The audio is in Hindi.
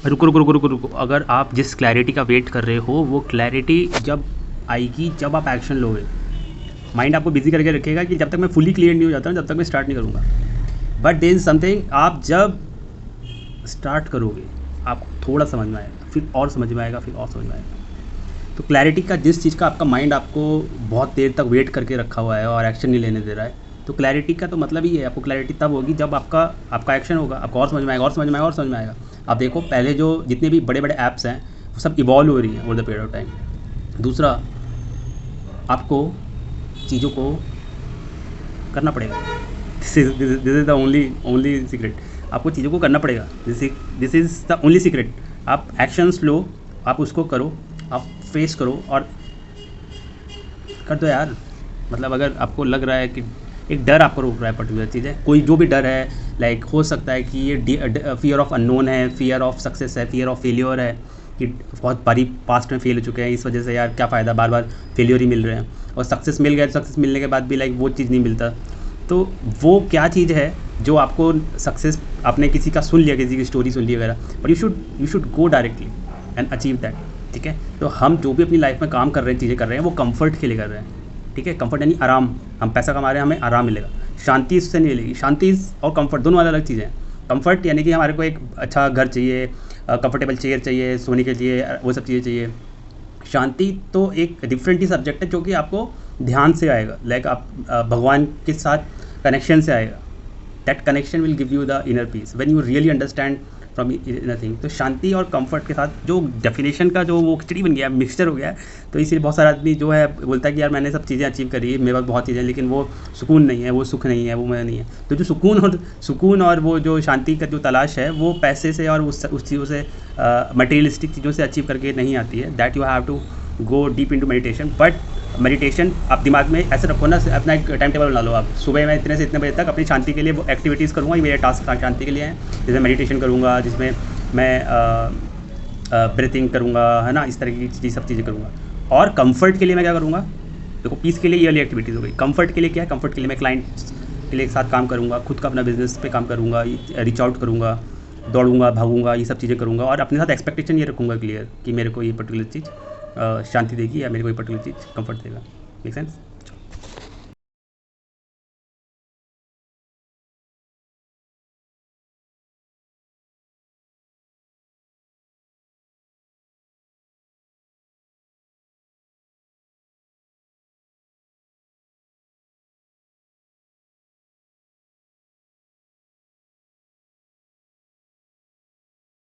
रुको रुको रुको रुको रुको, अगर आप जिस क्लैरिटी का वेट कर रहे हो वो क्लैरिटी जब आएगी जब आप एक्शन लोगे। माइंड आपको बिजी करके रखेगा कि जब तक मैं फुली क्लियर नहीं हो जाता जब तक मैं स्टार्ट नहीं करूँगा। बट देयर इज समथिंग, आप जब स्टार्ट करोगे आपको थोड़ा समझ में आएगा, फिर और समझ में आएगा, फिर और समझ में आएगा। तो क्लैरिटी का जिस चीज़ का आपका माइंड आपको बहुत देर तक वेट करके रखा हुआ है और एक्शन नहीं लेने दे रहा है, तो क्लैरिटी का तो मतलब ही है, आपको क्लैरिटी तब होगी जब आपका एक्शन होगा, आपको और समझ में आएगा और समझ में आएगा और समझ में आएगा। आप देखो पहले जो जितने भी बड़े बड़े ऐप्स हैं वो सब इवॉल्व हो रही हैं over the period of time. दूसरा, आपको चीज़ों को करना पड़ेगा। This is the only secret. आपको चीज़ों को करना पड़ेगा। This is the only secret. आप एक्शंस लो, आप उसको करो, आप फेस करो और कर दो यार। मतलब अगर आपको लग रहा है कि एक डर आपको रोक रहा है पर्टिकुलर चीज़ है, कोई जो भी डर है, लाइक हो सकता है कि ये फियर ऑफ अननोन है, फियर ऑफ सक्सेस है, फियर ऑफ फेलियर है, कि बहुत बारी पास्ट में फेल हो चुके हैं, इस वजह से यार क्या फ़ायदा, बार बार फेलियर ही मिल रहे हैं, और सक्सेस मिल गया, सक्सेस मिलने के बाद भी लाइक वो चीज़ नहीं मिलता। तो वो क्या चीज़ है जो आपको सक्सेस, आपने किसी का सुन लिया, किसी की स्टोरी सुन ली वगैरह, but you should go directly and achieve that. ठीक है, तो हम जो भी अपनी लाइफ में काम कर रहे हैं, चीज़ें कर रहे हैं, वो कंफर्ट के लिए कर रहे हैं। ठीक है, कंफर्ट यानी आराम। हम पैसा कमा रहे हैं, हमें आराम मिलेगा, शांति इससे नहीं मिलेगी। शांति और कंफर्ट दोनों अलग अलग चीज़ें हैं। कंफर्ट यानी कि हमारे को एक अच्छा घर चाहिए, कंफर्टेबल चेयर चाहिए, सोने के लिए वो सब चीज़ें चाहिए। शांति तो एक डिफरेंट ही सब्जेक्ट है जो कि आपको ध्यान से आएगा, लाइक आप भगवान के साथ कनेक्शन से आएगा। That connection will give you the inner peace when you really understand from inner thing. तो शांति और कंफर्ट के साथ जो डेफिनेशन का जो वो खिचड़ी बन गया, मिक्सचर हो गया है, तो इसीलिए बहुत सारा आदमी जो है बोलता है कि यार मैंने सब चीज़ें अचीव करी है, मेरे पास बहुत चीज़ें, लेकिन वो सुकून नहीं है, वो सुख नहीं है, वो मज़ा नहीं है। तो जो सुकून और वो जो शांति का जो तलाश है, वो पैसे से और उस चीज़ों से, मटेरियलिस्टिक चीज़ों से अचीव करके नहीं आती है। That you have to go deep into meditation. But meditation आप दिमाग में ऐसे रखो ना, अपना एक टाइम टेबल बना लो। आप सुबह मैं इतने से इतने बजे तक अपनी शांति के लिए वो एक्टिविटीज़ करूँगा, ये मेरे टास्क शांति के लिए हैं, जैसे मेडिटेशन करूँगा, जिसमें मैं ब्रीथिंग करूँगा, है ना, इस तरह की सब चीज़ें करूँगा। और कंफर्ट के लिए मैं क्या करूँगा, देखो पीस के लिए ये वाली एक्टिविटीज़ हो गई। कंफर्ट के लिए क्या है, कंफर्ट के लिए मैं क्लाइंट्स के लिए एक साथ काम करूँगा, खुद का अपना बिजनेस पे काम करूँगा, रीच आउट करूँगा, दौड़ूंगा, भागूंगा, ये सब चीज़ें करूँगा। और अपने साथ एक्सपेक्टेशन ये रखूँगा क्लियर कि मेरे को ये पर्टिकुलर चीज़ शांति देगी या मेरे को ये पर्टिकुलर चीज़ कंफर्ट देगा। Make sense?